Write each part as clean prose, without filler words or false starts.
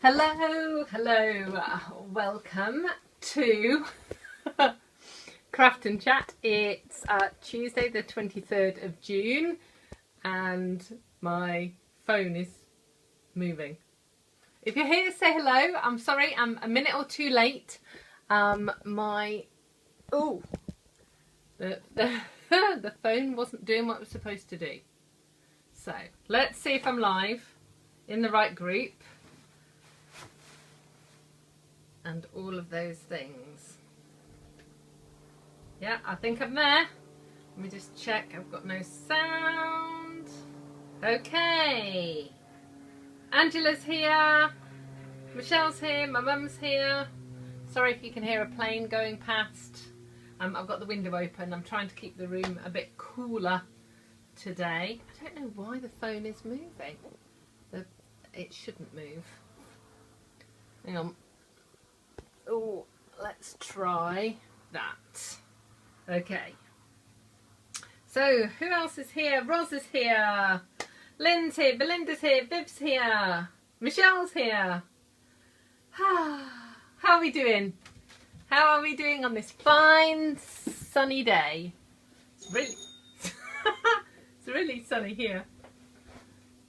Hello, welcome to Craft and Chat. It's Tuesday the 23rd of June and my phone is moving. If you're here, say hello. I'm sorry, I'm a minute or two late. The phone wasn't doing what it was supposed to do. So let's see if I'm live in the right group. And all of those things. Yeah, I think I'm there. Let me just check. I've got no sound. Okay. Angela's here. Michelle's here. My mum's here. Sorry if you can hear a plane going past. I've got the window open. I'm trying to keep the room a bit cooler today. I don't know why the phone is moving. It shouldn't move. Hang on. Oh, let's try that. Okay. So, who else is here? Roz is here. Lynn's here. Belinda's here. Viv's here. Michelle's here. How are we doing? How are we doing on this fine sunny day? It's really, it's really sunny here.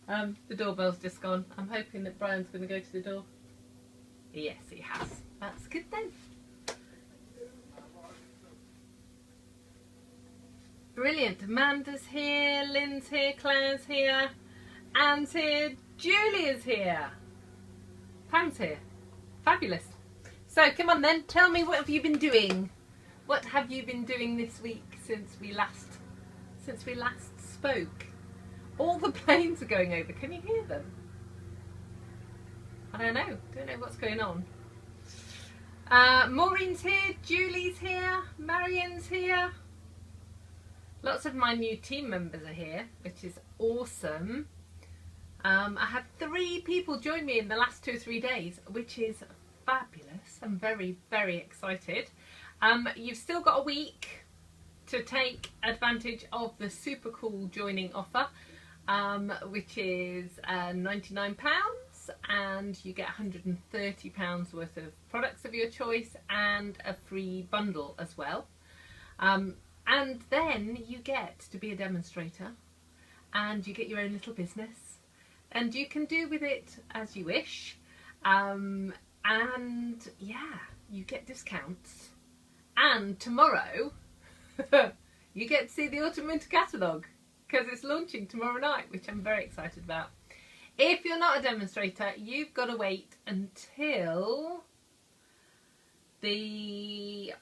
The doorbell's just gone. I'm hoping that Brian's going to go to the door. Yes, he has. That's good then. Brilliant. Amanda's here, Lynn's here, Claire's here, Anne's here, Julia's here, Pam's here. Fabulous. So come on then, tell me, what have you been doing? What have you been doing this week since we last spoke? All the planes are going over. Can you hear them? I don't know what's going on. Maureen's here, Julie's here, Marion's here. Lots of my new team members are here, which is awesome. I had 3 people join me in the last 2 or 3 days, which is fabulous. I'm very, very excited. You've still got a week to take advantage of the super cool joining offer, which is £99. And you get £130 worth of products of your choice and a free bundle as well. And then you get to be a demonstrator and you get your own little business and you can do with it as you wish. And yeah, you get discounts. And tomorrow you get to see the Autumn Winter catalogue because it's launching tomorrow night, which I'm very excited about. If you're not a demonstrator, you've got to wait until the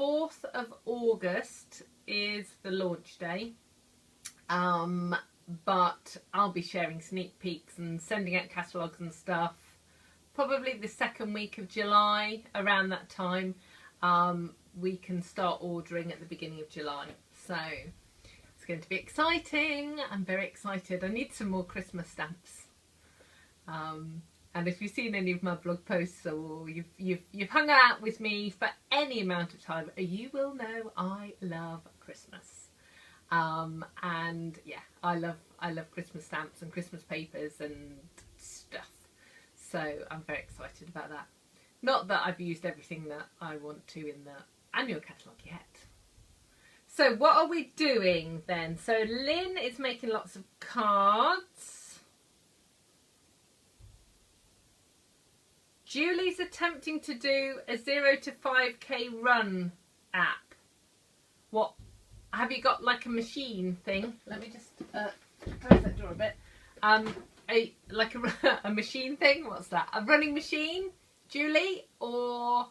4th of August is the launch day. But I'll be sharing sneak peeks and sending out catalogues and stuff probably the 2nd week of July. Around that time, we can start ordering at the beginning of July. So it's going to be exciting. I'm very excited. I need some more Christmas stamps. And if you've seen any of my blog posts or you've hung out with me for any amount of time, you will know I love Christmas. And yeah, I love Christmas stamps and Christmas papers and stuff. So I'm very excited about that. Not that I've used everything that I want to in the annual catalogue yet. So what are we doing then? So Lynn is making lots of cards. Julie's attempting to do a 0 to 5k run app. What? Have you got like a machine thing? Let me just close that door a bit. A machine thing? What's that? A running machine, Julie? Or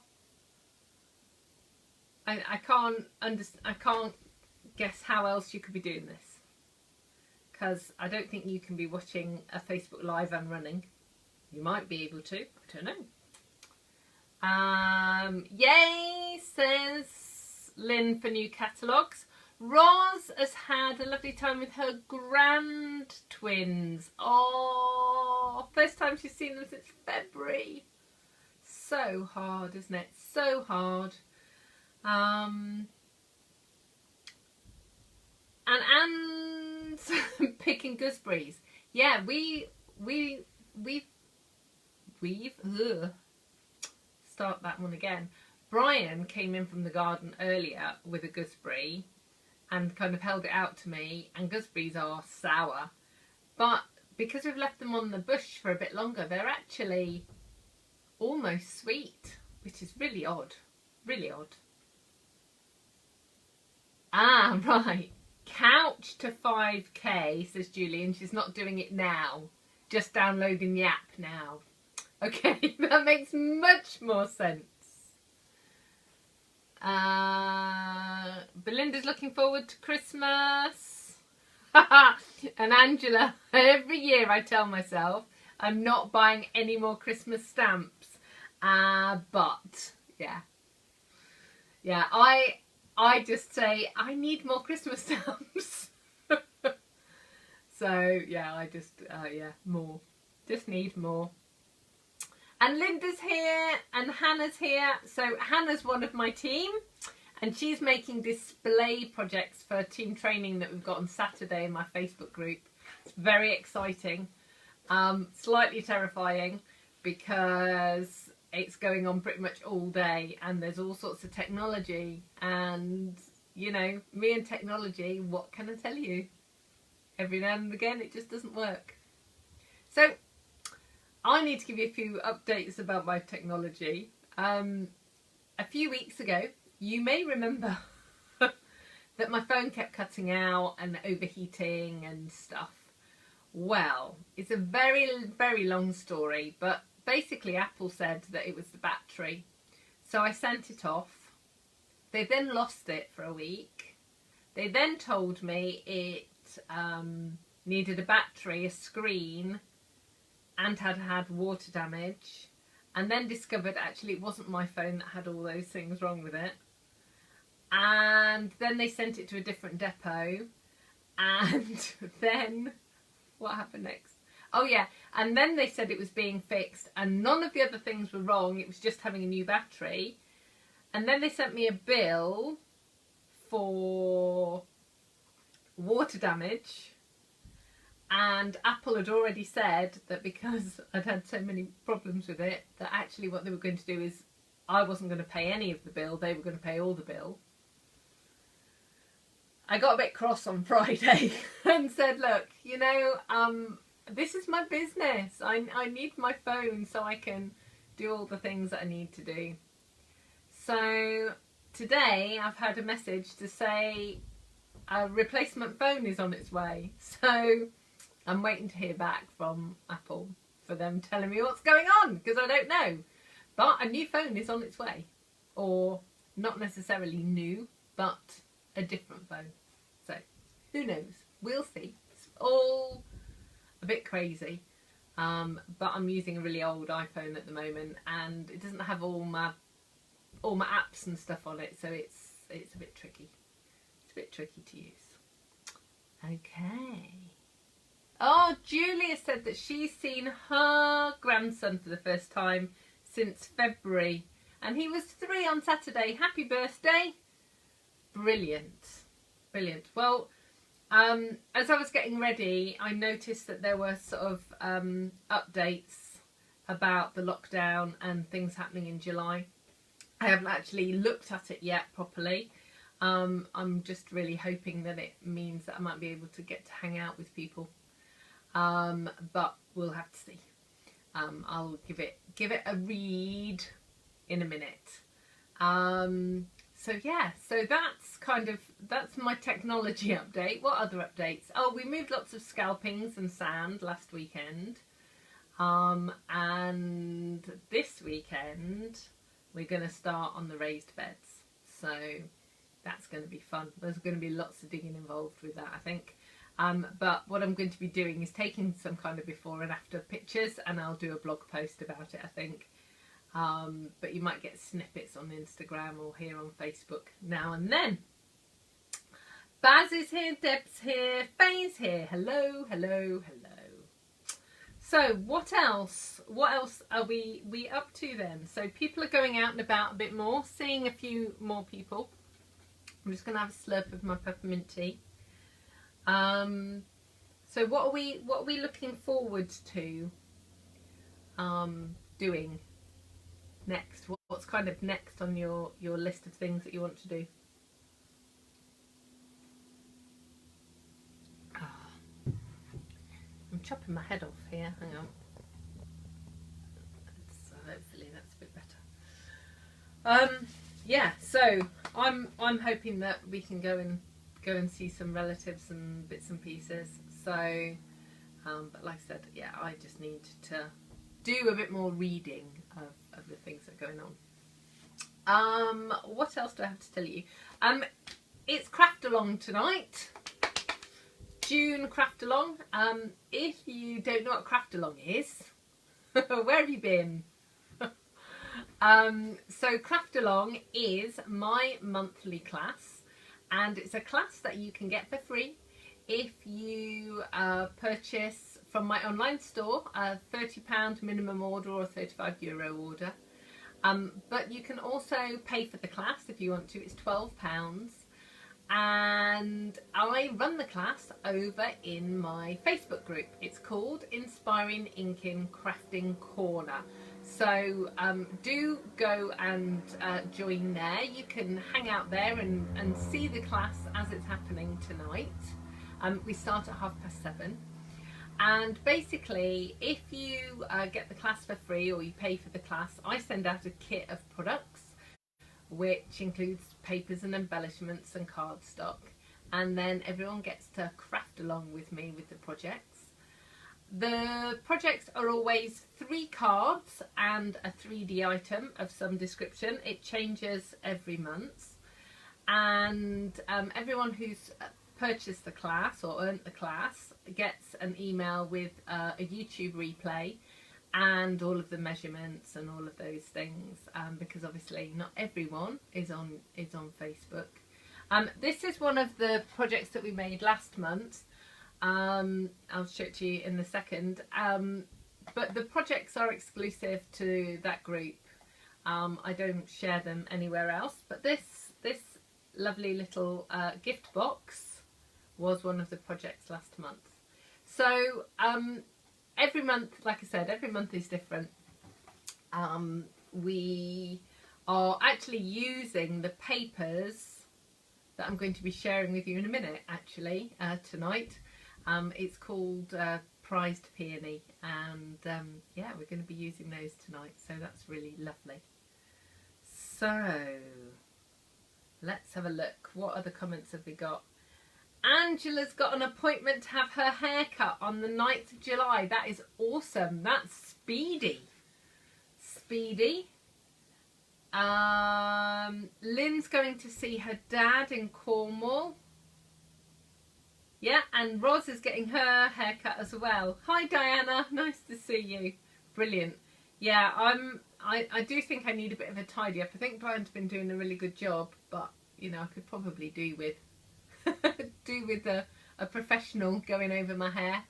I can't guess how else you could be doing this, because I don't think you can be watching a Facebook Live and running. You might be able to. I don't know. Yay, says Lynn, for new catalogues. Roz has had a lovely time with her grand twins. Oh, first time she's seen them since February. So hard, isn't it? So hard. And Anne's picking gooseberries. Yeah, we've weave. Ugh. Start that one again. Brian came in from the garden earlier with a gooseberry and kind of held it out to me, and gooseberries are sour, but because we've left them on the bush for a bit longer, they're actually almost sweet, which is really odd. Really odd. Ah, right. Couch to 5k, says Julian. She's not doing it now. Just downloading the app now. Okay, that makes much more sense. Belinda's looking forward to Christmas. And Angela, every year I tell myself I'm not buying any more Christmas stamps. But, yeah. Yeah, I just say I need more Christmas stamps. So yeah, I just yeah, more. Just need more. And Linda's here and Hannah's here. So Hannah's one of my team, and she's making display projects for team training that we've got on Saturday in my Facebook group. It's very exciting, slightly terrifying because it's going on pretty much all day, and there's all sorts of technology, and you know, me and technology, what can I tell you? Every now and again it just doesn't work. So I need to give you a few updates about my technology. A few weeks ago, you may remember that my phone kept cutting out and overheating and stuff. Well, it's a very, very long story, but basically Apple said that it was the battery. So I sent it off. They then lost it for a week. They then told me it needed a battery, a screen, and had had water damage, and then discovered actually it wasn't my phone that had all those things wrong with it. And then they sent it to a different depot, and then what happened next? Oh yeah, and then they said it was being fixed and none of the other things were wrong, it was just having a new battery. And then they sent me a bill for water damage, and Apple had already said that because I'd had so many problems with it, that actually what they were going to do is I wasn't going to pay any of the bill, they were going to pay all the bill. I got a bit cross on Friday and said, look, you know, this is my business. I need my phone so I can do all the things that I need to do. So today I've had a message to say a replacement phone is on its way. So I'm waiting to hear back from Apple for them telling me what's going on, because I don't know. But a new phone is on its way. Or not necessarily new, but a different phone. So who knows? We'll see. It's all a bit crazy. But I'm using a really old iPhone at the moment, and it doesn't have all my apps and stuff on it, so it's a bit tricky. It's a bit tricky to use. Okay. Oh, Julia said that she's seen her grandson for the first time since February, and he was 3 on Saturday. Happy birthday. Brilliant. Brilliant. Well, as I was getting ready, I noticed that there were sort of updates about the lockdown and things happening in July. I haven't actually looked at it yet properly. I'm just really hoping that it means that I might be able to get to hang out with people. But we'll have to see. I'll give it a read in a minute. So yeah, so that's my technology update. What other updates? Oh, we moved lots of scalpings and sand last weekend. And this weekend we're going to start on the raised beds. So that's going to be fun. There's going to be lots of digging involved with that, I think. But what I'm going to be doing is taking some kind of before and after pictures, and I'll do a blog post about it, I think. But you might get snippets on Instagram or here on Facebook now and then. Baz is here, Deb's here, Faye's here. Hello, hello, hello. So what else? What else are we up to then? So people are going out and about a bit more, seeing a few more people. I'm just going to have a slurp of my peppermint tea. So what are we looking forward to doing next? What's kind of next on your list of things that you want to do? Oh, I'm chopping my head off here. Hang on. Hopefully that's a bit better. Yeah, so I'm hoping that we can go and see some relatives and bits and pieces. So, but like I said, yeah, I just need to do a bit more reading of the things that are going on. What else do I have to tell you? It's craft along tonight. June craft along. If you don't know what craft along is, where have you been? So craft along is my monthly class, and it's a class that you can get for free if you purchase from my online store a £30 minimum order or a €35 order. But you can also pay for the class if you want to. It's £12, and I run the class over in my Facebook group. It's called Inspiring Inkin Crafting Corner. So do go and join there. You can hang out there and see the class as it's happening tonight. We start at 7:30. And basically, if you get the class for free or you pay for the class, I send out a kit of products, which includes papers and embellishments and cardstock. And then everyone gets to craft along with me with the projects. The projects are always 3 cards and a 3D item of some description. It changes every month. And everyone who's purchased the class or earned the class gets an email with a YouTube replay and all of the measurements and all of those things, because obviously not everyone is on Facebook. This is one of the projects that we made last month. I'll show it to you in a second, but the projects are exclusive to that group. I don't share them anywhere else, but this lovely little gift box was one of the projects last month. So every month, like I said, every month is different. We are actually using the papers that I'm going to be sharing with you in a minute, actually, tonight. It's called Prized Peony, and yeah, we're going to be using those tonight, so that's really lovely. So let's have a look. What other comments have we got? Angela's got an appointment to have her hair cut on the 9th of July. That is awesome. That's speedy. Speedy. Lynn's going to see her dad in Cornwall. Yeah, and Roz is getting her haircut as well. Hi Diana, nice to see you. Brilliant. Yeah, I do think I need a bit of a tidy up. I think Brian's been doing a really good job, but you know, I could probably do with a professional going over my hair.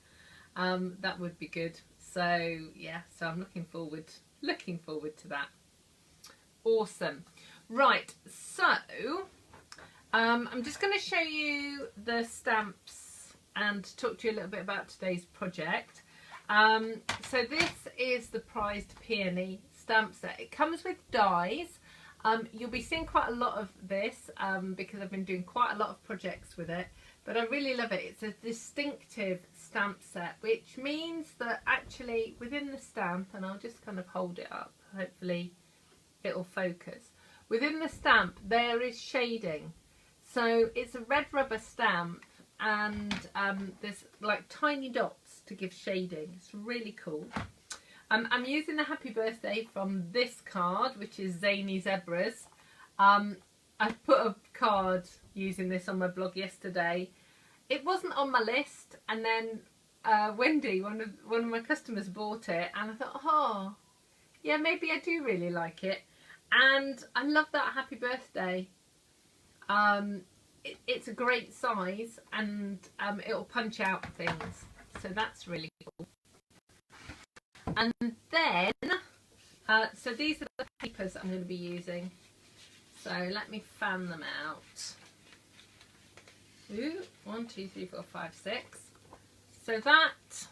That would be good. So yeah, so I'm looking forward to that. Awesome. Right, so I'm just going to show you the stamps and talk to you a little bit about today's project. So this is the Prized Peony stamp set. It comes with dies. You'll be seeing quite a lot of this because I've been doing quite a lot of projects with it, but I really love it. It's a distinctive stamp set, which means that actually within the stamp, and I'll just kind of hold it up, hopefully it'll focus. Within the stamp there is shading. So it's a red rubber stamp, and there's like tiny dots to give shading. It's really cool. I'm using the happy birthday from this card, which is Zany Zebras. I put a card using this on my blog yesterday. It wasn't on my list, and then Wendy, one of my customers, bought it, and I thought, oh, yeah, maybe I do really like it. And I love that happy birthday. It's a great size, and it'll punch out things, so that's really cool. And then so these are the papers that I'm going to be using, so let me fan them out. Ooh, 1, 2, 3, 4, 5, 6. So that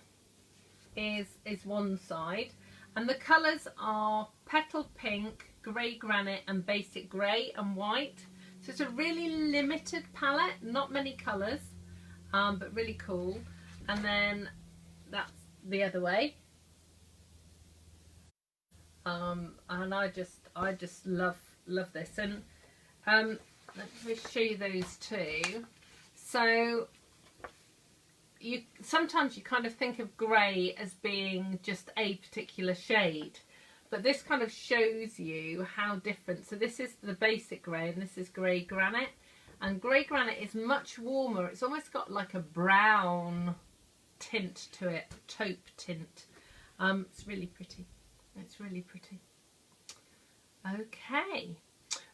is one side. And the colours are Petal Pink, Grey Granite and Basic Grey and White. So it's a really limited palette, not many colours, but really cool. And then that's the other way. And I just love this. And let me show you those two. So sometimes you kind of think of grey as being just a particular shade, but this kind of shows you how different. So this is the basic grey and this is Grey Granite, and Grey Granite is much warmer. It's almost got like a brown tint to it, taupe tint. It's really pretty. It's really pretty. Okay,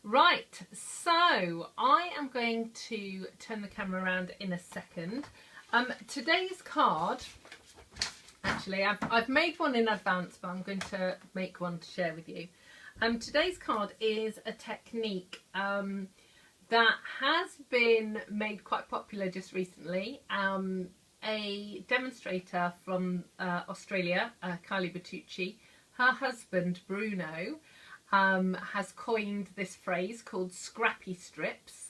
right, so I am going to turn the camera around in a second. Today's card, actually I've made one in advance, but I'm going to make one to share with you. Today's card is a technique that has been made quite popular just recently. A demonstrator from Australia, Kylie Bertucci, her husband Bruno has coined this phrase called Scrappy strips.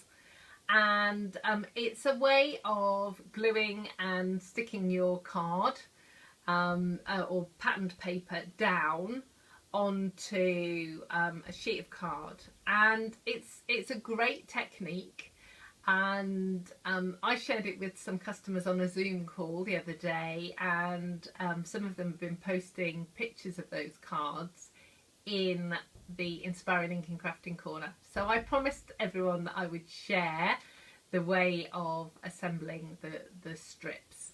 And it's a way of gluing and sticking your card or patterned paper down onto a sheet of card, and it's a great technique. And I shared it with some customers on a Zoom call the other day, and some of them have been posting pictures of those cards in the Inspiring Inking Crafting Corner. So I promised everyone that I would share the way of assembling the strips.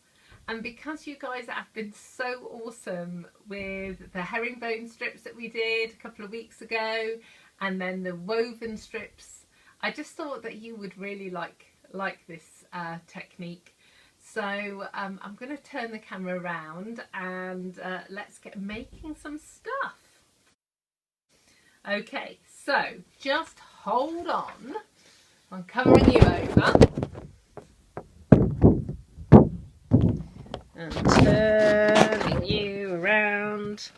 And because you guys have been so awesome with the herringbone strips that we did a couple of weeks ago, and then the woven strips, I just thought that you would really like this technique. So I'm going to turn the camera around and let's get making some stuff. Okay, so just hold on. I'm covering you over and turning you around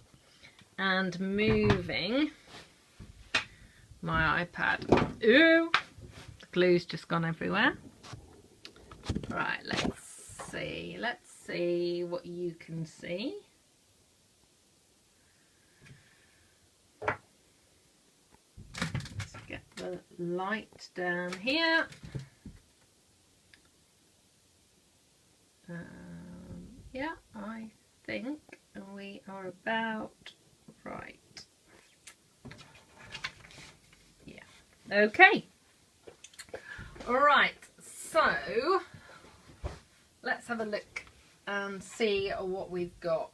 and moving my iPad. Ooh, the glue's just gone everywhere. Right, let's see what you can see. Get the light down here. Yeah, I think we are about right. Yeah, okay. All right, so let's have a look and see what we've got.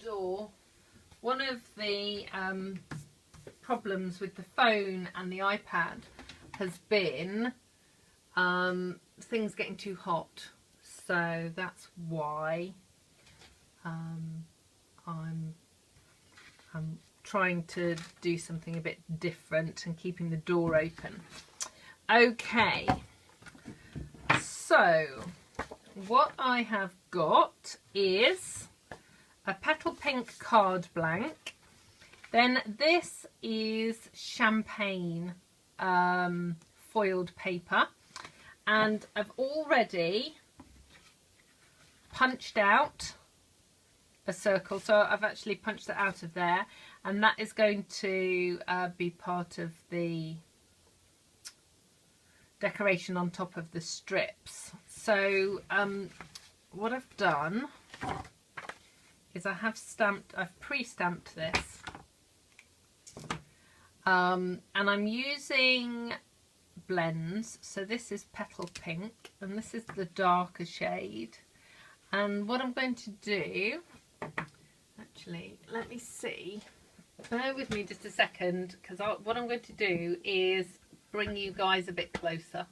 Door. One of the problems with the phone and the iPad has been things getting too hot, so that's why I'm trying to do something a bit different and keeping the door open. Okay, so what I have got is a Petal Pink card blank. Then this is champagne foiled paper, and I've already punched out a circle, so I've actually punched it out of there, and that is going to be part of the decoration on top of the strips. So what I've done is I've pre-stamped this, and I'm using blends. So this is Petal Pink and this is the darker shade, and what I'm going to do, actually let me see, bear with me just a second, because what I'm going to do is bring you guys a bit closer,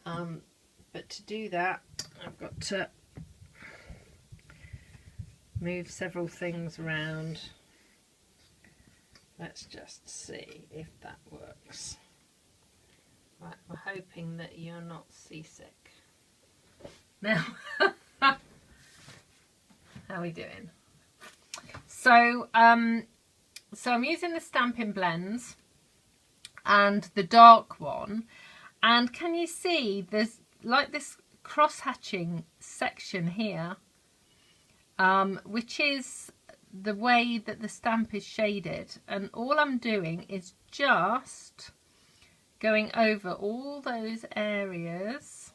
but to do that I've got to move several things around. Let's just see if that works. Right, we're hoping that you're not seasick. Now, how are we doing? So, so I'm using the Stampin' Blends and the dark one. And can you see there's like this cross-hatching section here, which is the way that the stamp is shaded. And all I'm doing is just going over all those areas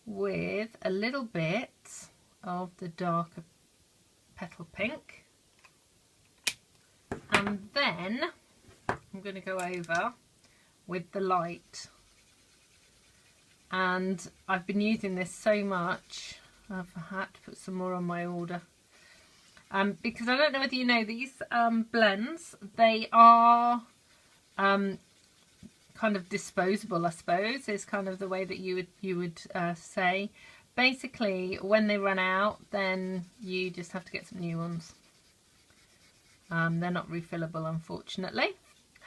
with a little bit of the darker petal pink. And then I'm going to go over with the light. And I've been using this so much, I've had to put some more on my order. Because I don't know whether you know, these blends, they are kind of disposable, I suppose, is kind of the way that you would say. Basically, when they run out, then you just have to get some new ones. They're not refillable, unfortunately.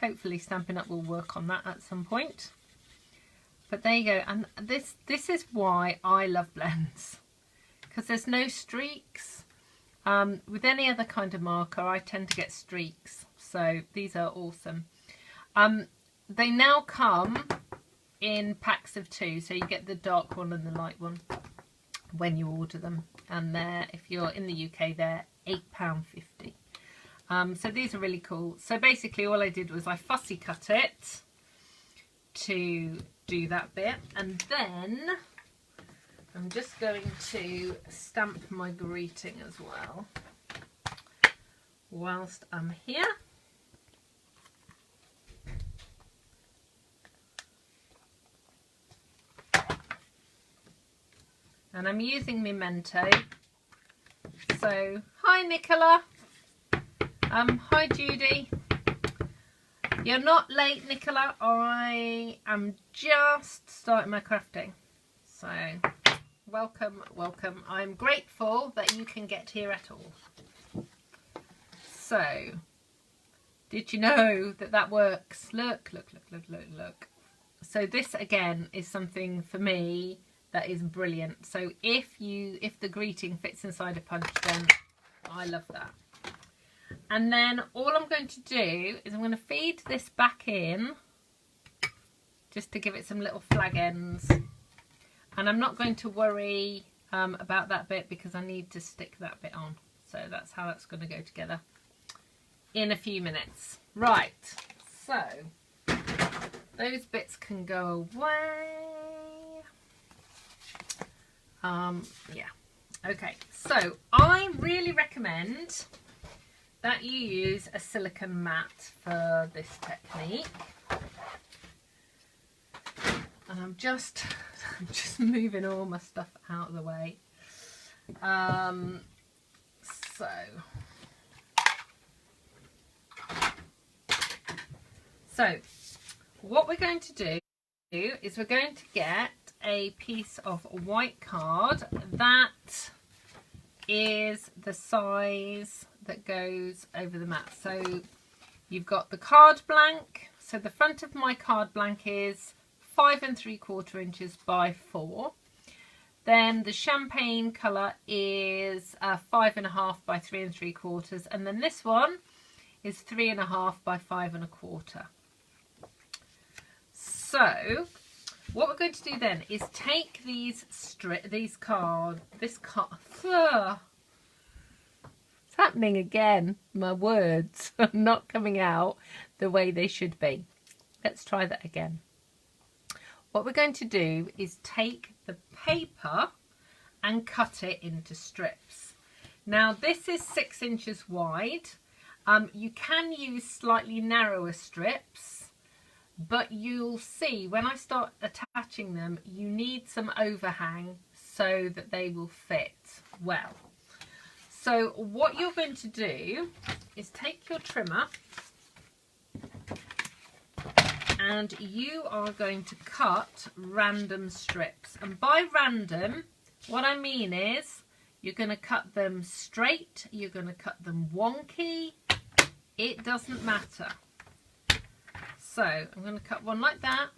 Hopefully Stampin' Up will work on that at some point. But there you go. And this is why I love blends, because there's no streaks. With any other kind of marker, I tend to get streaks. So these are awesome. They now come in packs of 2, so you get the dark one and the light one when you order them. And they're, if you're in the UK, they're £8.50. So these are really cool. So basically all I did was I fussy cut it to do that bit, and then I'm just going to stamp my greeting as well whilst I'm here. And I'm using Memento. So, hi Nicola. Hi Judy. You're not late, Nicola. I am just starting my crafting. So, welcome, welcome. I'm grateful that you can get here at all. So, did you know that that works? Look, look, look, look, look, look. So this again is something for me that is brilliant. So if the greeting fits inside a punch, then I love that. And then all I'm going to do is I'm going to feed this back in just to give it some little flag ends. And I'm not going to worry about that bit because I need to stick that bit on. So that's how that's going to go together in a few minutes. Right, so those bits can go away. Yeah, okay, so I really recommend that you use a silicone mat for this technique. And I'm just moving all my stuff out of the way. So what we're going to do is we're going to get a piece of white card that is the size that goes over the mat. So you've got the card blank. So the front of my card blank is 5 3/4 inches by 4. Then the champagne colour is 5 1/2 by 3 3/4, and then this one is 3 1/2 by 5 1/4. So what we're going to do then is take it's happening again. My words are not coming out the way they should be. Let's try that again. What we're going to do is take the paper and cut it into strips. Now this is 6 inches wide. You can use slightly narrower strips, but you'll see when I start attaching them, you need some overhang so that they will fit well. So what you're going to do is take your trimmer and you are going to cut random strips. And by random, what I mean is you're going to cut them straight, you're going to cut them wonky, it doesn't matter. So I'm going to cut one like that,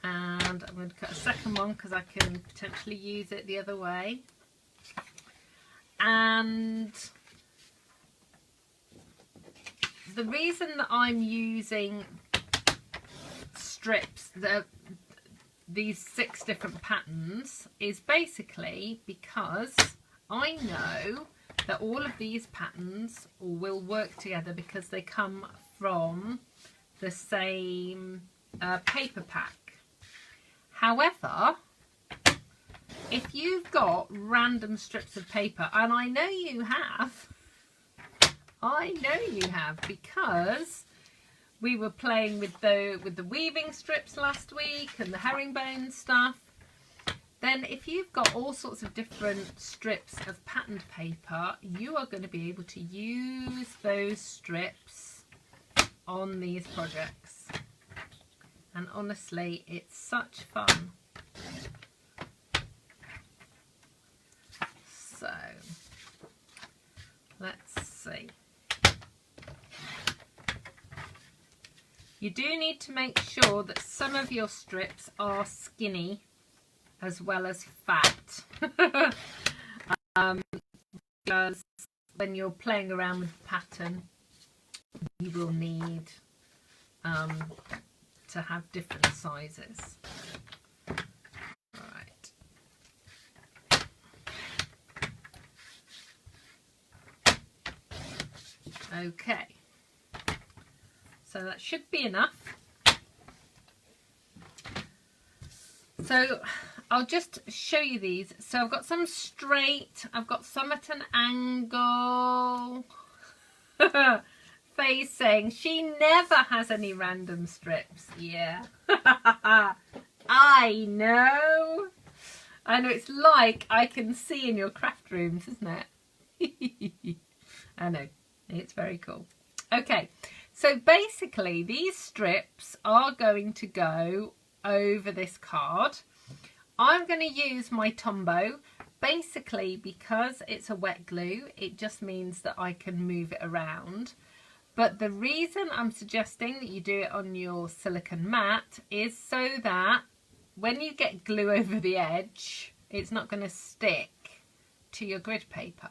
And I'm going to cut a second one because I can potentially use it the other way. And the reason that I'm using strips, these 6 different patterns, is basically because I know that all of these patterns will work together because they come from the same paper pack. However, if you've got random strips of paper, and I know you have, because we were playing with the weaving strips last week and the herringbone stuff, then if you've got all sorts of different strips of patterned paper, you are going to be able to use those strips on these projects. And honestly, it's such fun. So, let's see. You do need to make sure that some of your strips are skinny as well as fat. Because when you're playing around with the pattern, you will need to have different sizes. Right. Okay. So that should be enough. So I'll just show you these. So I've got some straight, I've got some at an angle. Faye's saying she never has any random strips. Yeah. I know. It's like I can see in your craft rooms, isn't it? I know. It's very cool. Okay. So basically these strips are going to go over this card. I'm going to use my Tombow. Basically, because it's a wet glue, it just means that I can move it around. But the reason I'm suggesting that you do it on your silicone mat is so that when you get glue over the edge, it's not going to stick to your grid paper.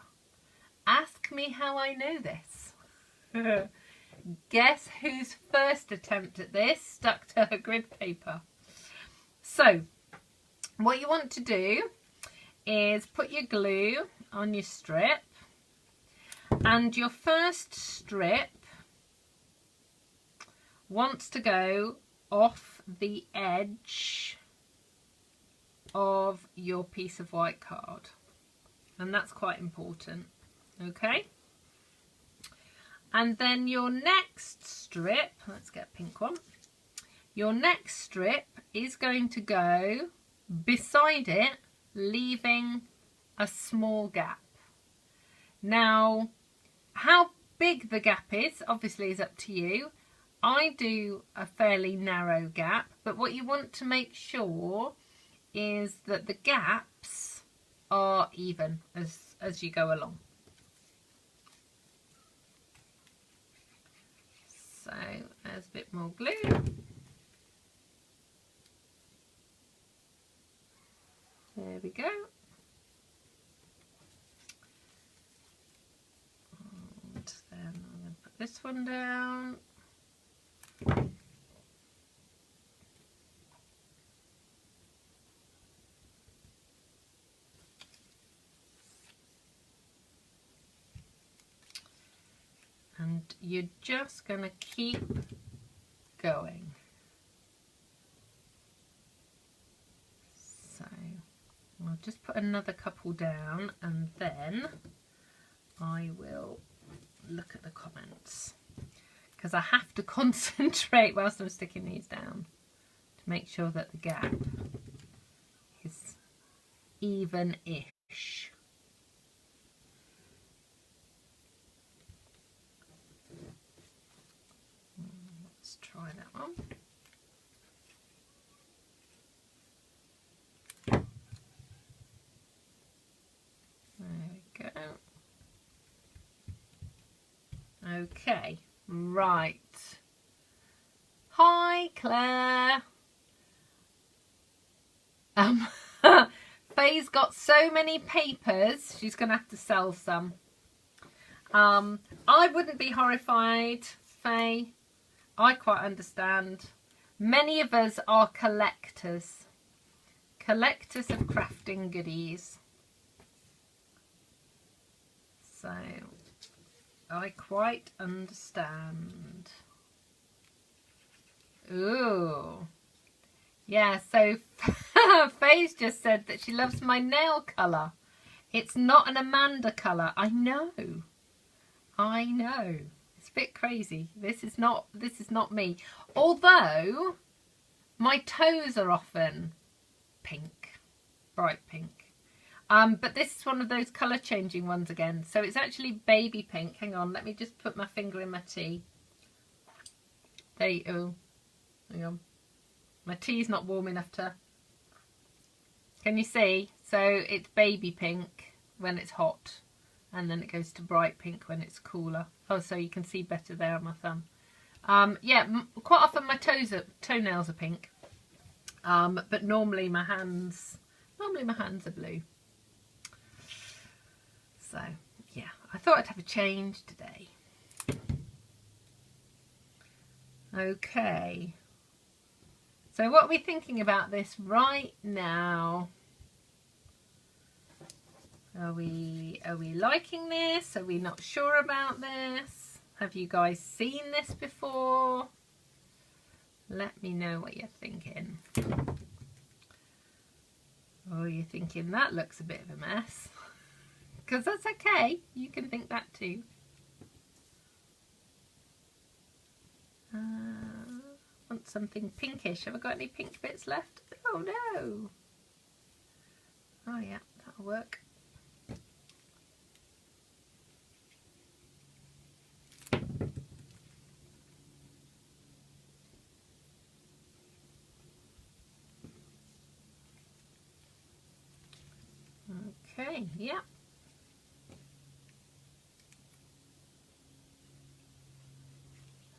Ask me how I know this. Guess whose first attempt at this stuck to her grid paper? So, what you want to do is put your glue on your strip, and your first strip wants to go off the edge of your piece of white card, and that's quite important. Okay, and then your next strip, let's get a pink one, your next strip is going to go beside it, leaving a small gap. Now, how big the gap is obviously is up to you. I do a fairly narrow gap, but what you want to make sure is that the gaps are even as you go along. So there's a bit more glue. There we go. And then I'm going to put this one down. And you're just going to keep going. So I'll just put another couple down and then I will look at the comments, because I have to concentrate whilst I'm sticking these down to make sure that the gap is even-ish. Let's try that one. There we go. Okay, right. Hi Claire. Faye's got so many papers, she's going to have to sell some. I wouldn't be horrified, Faye. I quite understand. Many of us are collectors. Collectors of crafting goodies. So, I quite understand. Ooh. Yeah, so Faye's just said that she loves my nail colour. It's not an Amanda colour. I know. I know. It's a bit crazy. This is not me. Although my toes are often pink. Bright pink. But this is one of those colour changing ones again. So it's actually baby pink. Hang on, let me just put my finger in my tea. There you go. Hang on. My tea's not warm enough to... Can you see? So it's baby pink when it's hot. And then it goes to bright pink when it's cooler. Oh, so you can see better there on my thumb. Yeah, quite often my toenails are pink. But normally my hands are blue. So, yeah, I thought I'd have a change today. Okay. So what are we thinking about this right now? Are we liking this? Are we not sure about this? Have you guys seen this before? Let me know what you're thinking. Oh, you're thinking that looks a bit of a mess. Because that's okay. You can think that too. Want something pinkish. Have I got any pink bits left? Oh no. Oh yeah, that'll work. Okay, yeah.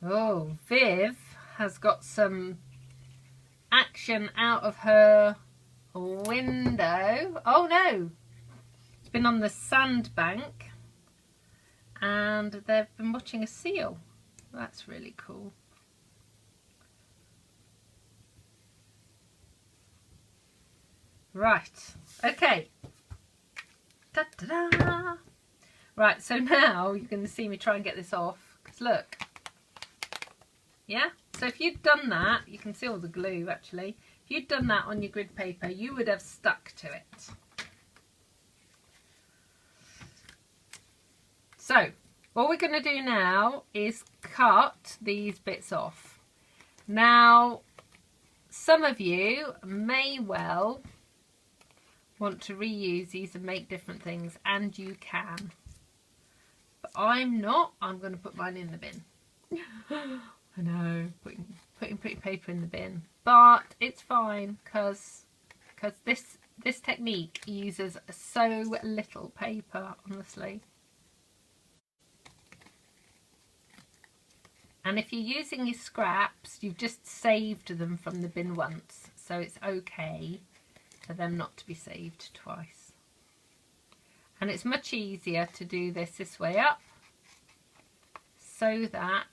Oh, Viv has got some action out of her window. Oh no! It's been on the sandbank and they've been watching a seal. That's really cool. Right, okay. Ta-da-da! Right, so now you're going to see me try and get this off. Because look. Yeah? So if you'd done that, you can see all the glue actually. If you'd done that on your grid paper, you would have stuck to it. So, what we're going to do now is cut these bits off. Now, some of you may well want to reuse these and make different things, and you can. But I'm not. I'm going to put mine in the bin. I know, putting pretty paper in the bin, but it's fine because this technique uses so little paper, honestly. And if you're using your scraps, you've just saved them from the bin once, so it's okay for them not to be saved twice. And it's much easier to do this way up so that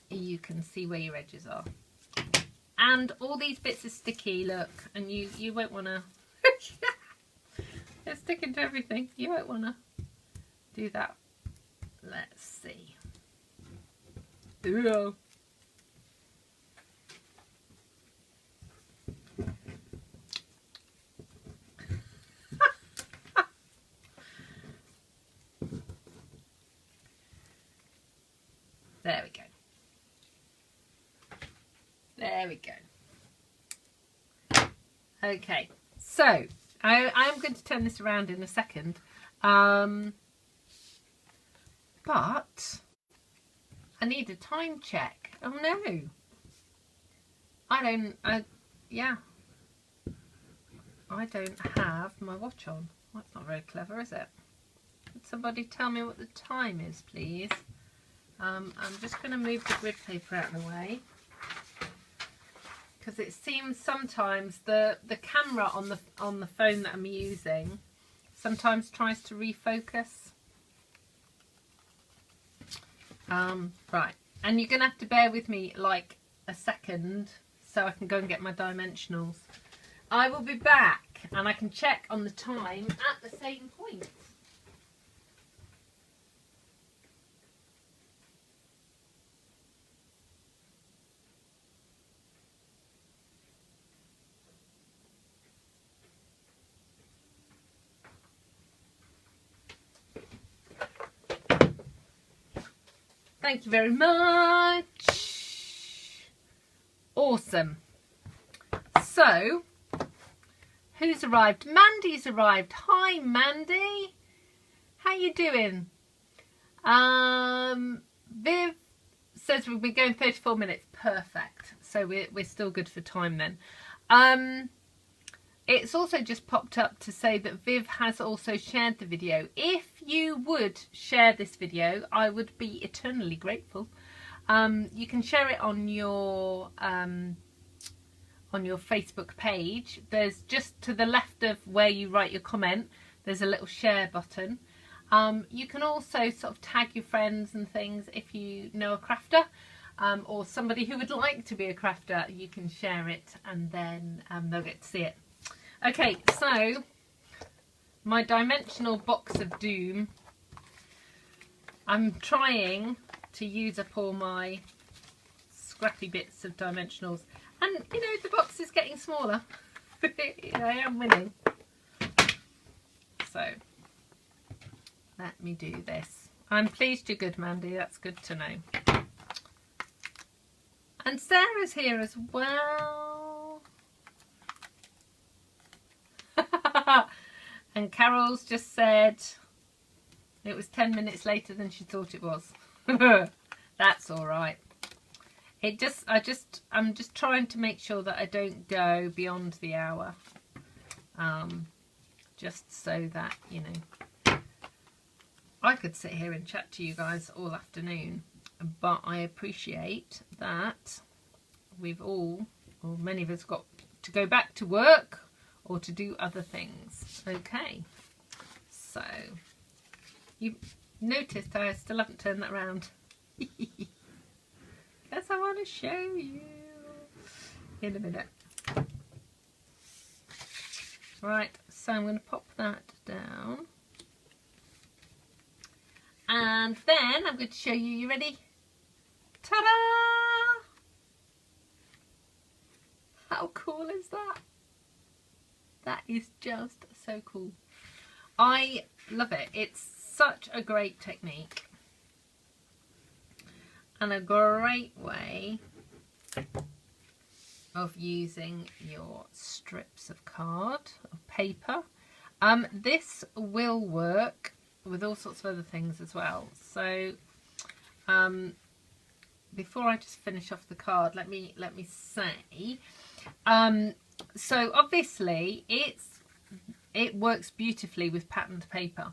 you can see where your edges are. And all these bits are sticky, look, and you won't want to they're sticking to everything. You won't want to do that. Let's see. Ooh. There we go. There we go. Okay, so I'm going to turn this around in a second, but I need a time check. Oh no, I don't have my watch on. That's not very clever, is it? Could somebody tell me what the time is, please? I'm just going to move the grid paper out of the way because it seems sometimes the camera on the phone that I'm using sometimes tries to refocus. Right, and you're gonna have to bear with me like a second so I can go and get my dimensionals. I will be back and I can check on the time at the same point. Thank you very much. Awesome. So, who's arrived? Mandy's arrived. Hi, Mandy. How you doing? Viv says we'll be going 34 minutes. Perfect. So we're still good for time then. It's also just popped up to say that Viv has also shared the video. If you would share this video, I would be eternally grateful. You can share it on your Facebook page. There's just to the left of where you write your comment, there's a little share button. You can also sort of tag your friends and things if you know a crafter. Or somebody who would like to be a crafter, you can share it and then they'll get to see it. Okay, so my dimensional box of doom. I'm trying to use up all my scrappy bits of dimensionals. And, you know, the box is getting smaller. I am winning. So, let me do this. I'm pleased you're good, Mandy. That's good to know. And Sarah's here as well. And Carol's just said it was 10 minutes later than she thought it was. That's all right. I'm just trying to make sure that I don't go beyond the hour. Just so that, you know, I could sit here and chat to you guys all afternoon, but I appreciate that we've all, or many of us, got to go back to work or to do other things. Okay, so you noticed I still haven't turned that around. Guess I want to show you in a minute. Right, so I'm going to pop that down. And then I'm going to show you, you ready? Ta-da! How cool is that? That is just so cool. I love it. It's such a great technique. And a great way of using your strips of card, of paper. This will work with all sorts of other things as well. So before I just finish off the card, let me say, so obviously it works beautifully with patterned paper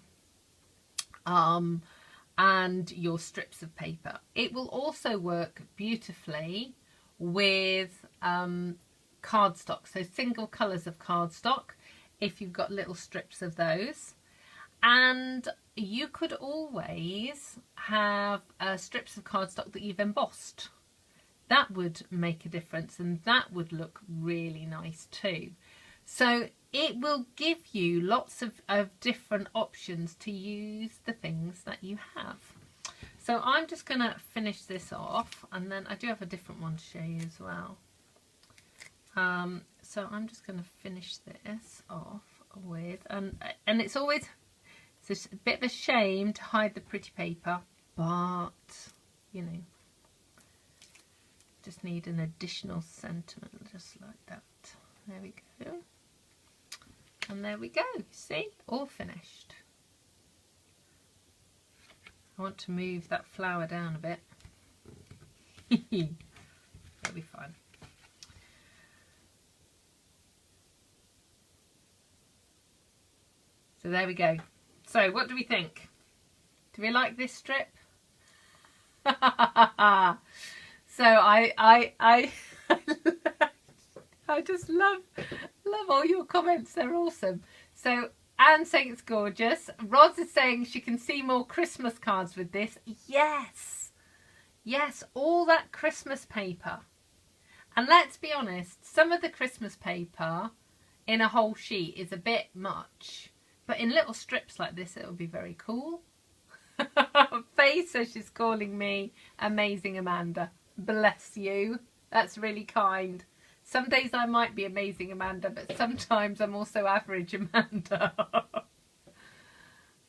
and your strips of paper. It will also work beautifully with cardstock, so single colours of cardstock if you've got little strips of those. And you could always have strips of cardstock that you've embossed. That would make a difference, and that would look really nice too. So it will give you lots of different options to use the things that you have. So I'm just going to finish this off, and then I do have a different one to show you as well. So I'm just going to finish this off with, and it's always, it's a bit of a shame to hide the pretty paper, but you know, just need an additional sentiment just like that. There we go. And there we go. See, all finished. I want to move that flower down a bit. It'll be fine. So there we go. So what do we think? Do we like this strip? So I I just love all your comments. They're awesome. So Anne's saying it's gorgeous. Roz is saying she can see more Christmas cards with this. Yes. Yes, all that Christmas paper. And let's be honest, some of the Christmas paper in a whole sheet is a bit much. But in little strips like this, it'll be very cool. Faye says she's calling me Amazing Amanda. Bless you. That's really kind. Some days I might be Amazing Amanda, but sometimes I'm also Average Amanda.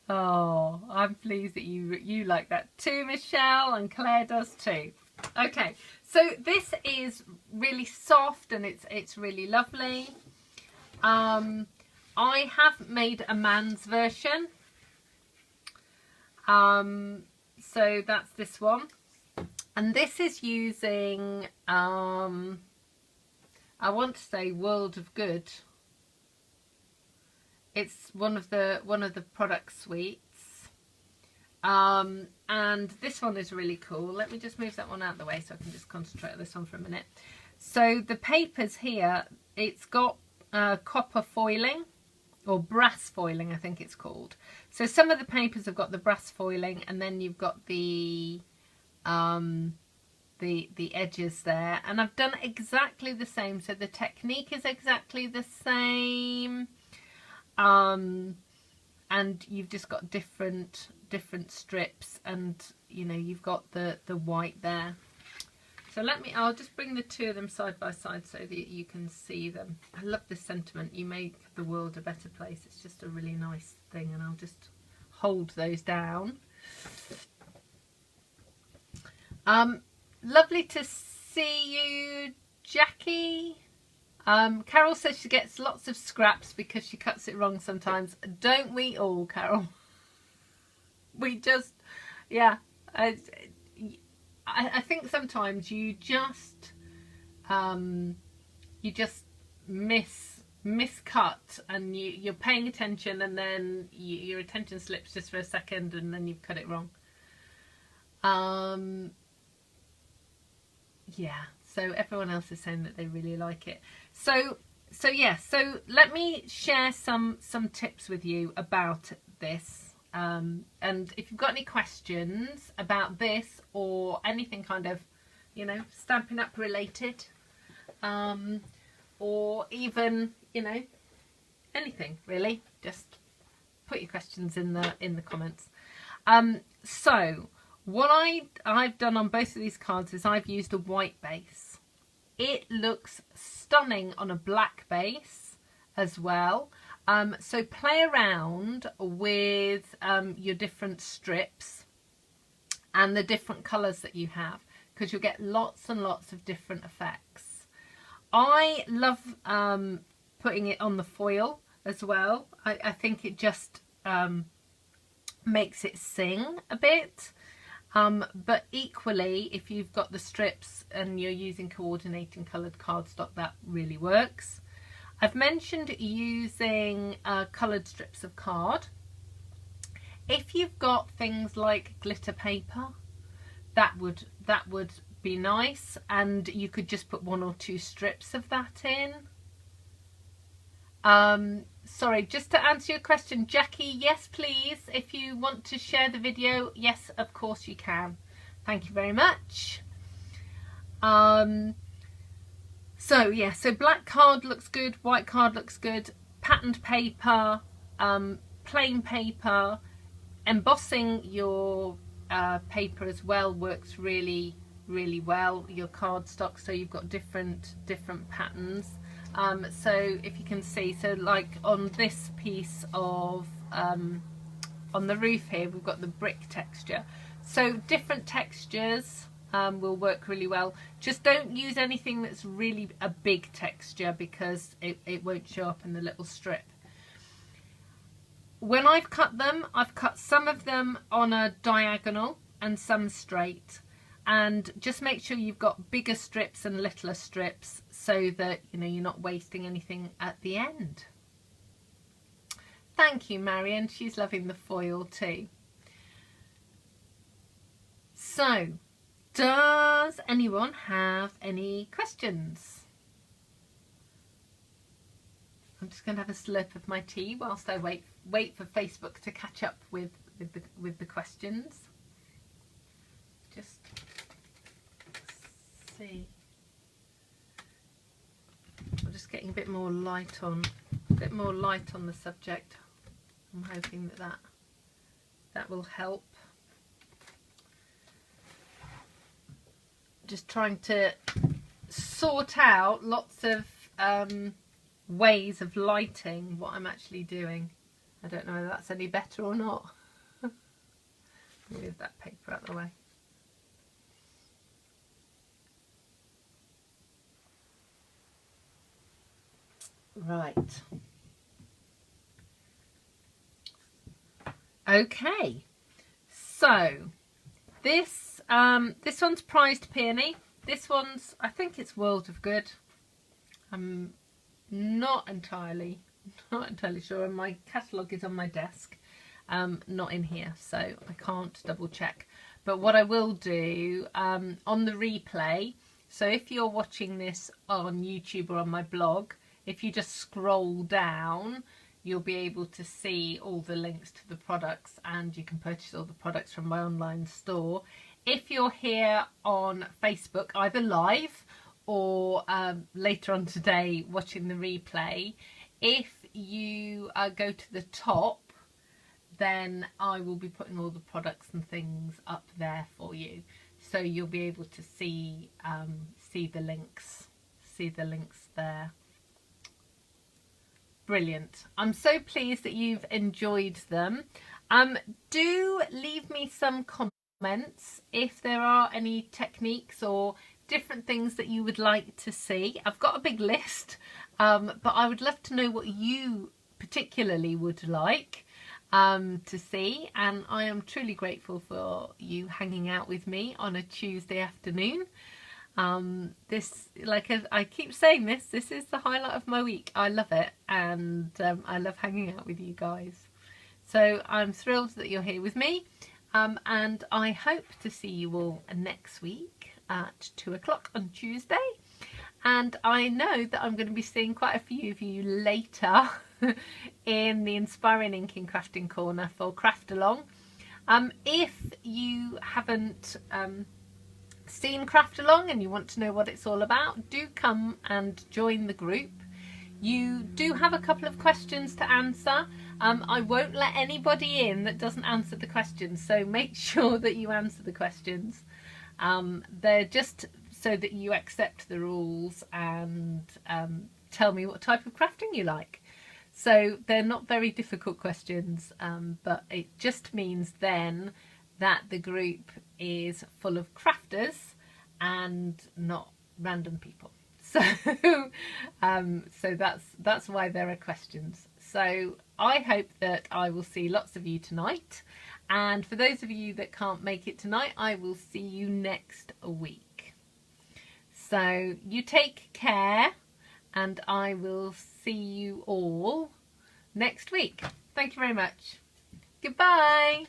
Oh, I'm pleased that you like that too, Michelle, and Claire does too. Okay, so this is really soft and it's really lovely. I have made a man's version. So that's this one. And this is using I want to say World of Good. It's one of the product suites. And this one is really cool. Let me just move that one out of the way so I can just concentrate on this one for a minute. So the papers here, it's got copper foiling, or brass foiling I think it's called. So some of the papers have got the brass foiling, and then you've got the edges there, and I've done exactly the same. So the technique is exactly the same, and you've just got different strips, and you know you've got the white there. So I'll just bring the two of them side by side so that you can see them. I love this sentiment, you make the world a better place. It's just a really nice thing, and I'll just hold those down. Lovely to see you, Jackie. Carol says she gets lots of scraps because she cuts it wrong sometimes. Don't we all, Carol? We just, yeah. I think sometimes you just miscut, and you're paying attention, and then your attention slips just for a second, and then you've cut it wrong. Yeah, so everyone else is saying that they really like it. So yeah, so let me share some tips with you about this. And if you've got any questions about this or anything kind of, you know, Stampin' Up related, or even, you know, anything really, just put your questions in the comments. So what I've done on both of these cards is I've used a white base. It looks stunning on a black base as well. So play around with your different strips and the different colours that you have, because you'll get lots and lots of different effects. I love putting it on the foil as well. I think it just makes it sing a bit. But equally, if you've got the strips and you're using coordinating coloured cardstock, that really works. I've mentioned using coloured strips of card. If you've got things like glitter paper, that would be nice, and you could just put 1 or 2 strips of that in. Sorry, just to answer your question, Jackie, yes please, if you want to share the video, yes of course you can. Thank you very much. So yeah, so black card looks good, white card looks good, patterned paper, plain paper, embossing your paper as well works really well, your cardstock, so you've got different patterns. So if you can see, so like on this piece of on the roof here, we've got the brick texture, so different textures will work really well. Just don't use anything that's really a big texture, because it won't show up in the little strip. When I've cut them, I've cut some of them on a diagonal and some straight, and just make sure you've got bigger strips and littler strips so that you know you're not wasting anything at the end. Thank you, Marion, she's loving the foil too. So does anyone have any questions? I'm just going to have a slurp of my tea whilst I wait for Facebook to catch up with the questions. Just see. I'm just getting a bit more light on the subject. I'm hoping that will help. Just trying to sort out lots of ways of lighting what I'm actually doing. I don't know whether that's any better or not. Move that paper out of the way. Right. Okay. So this one's Prized Peony. This one's, I think it's World of Good. I'm not entirely sure, and my catalogue is on my desk, not in here, so I can't double check. But what I will do on the replay, so if you're watching this on YouTube or on my blog, if you just scroll down, you'll be able to see all the links to the products, and you can purchase all the products from my online store. If you're here on Facebook, either live or later on today watching the replay, if you go to the top, then I will be putting all the products and things up there for you, so you'll be able to see the links there. Brilliant. I'm so pleased that you've enjoyed them. Do leave me some comments if there are any techniques or different things that you would like to see. I've got a big list, but I would love to know what you particularly would like to see, and I am truly grateful for you hanging out with me on a Tuesday afternoon. This, like I keep saying, this is the highlight of my week. I love it, and I love hanging out with you guys. So I'm thrilled that you're here with me, and I hope to see you all next week at 2 o'clock on Tuesday. And I know that I'm going to be seeing quite a few of you later in the Inspiring Inking Crafting Corner for Craft Along. If you haven't seen Craft Along and you want to know what it's all about, do come and join the group. You do have a couple of questions to answer. I won't let anybody in that doesn't answer the questions, so make sure that you answer the questions. They're just so that you accept the rules and tell me what type of crafting you like. So they're not very difficult questions, but it just means then that the group is full of crafters and not random people. So so that's why there are questions. So I hope that I will see lots of you tonight, and for those of you that can't make it tonight, I will see you next week. So you take care, and I will see you all next week. Thank you very much. Goodbye.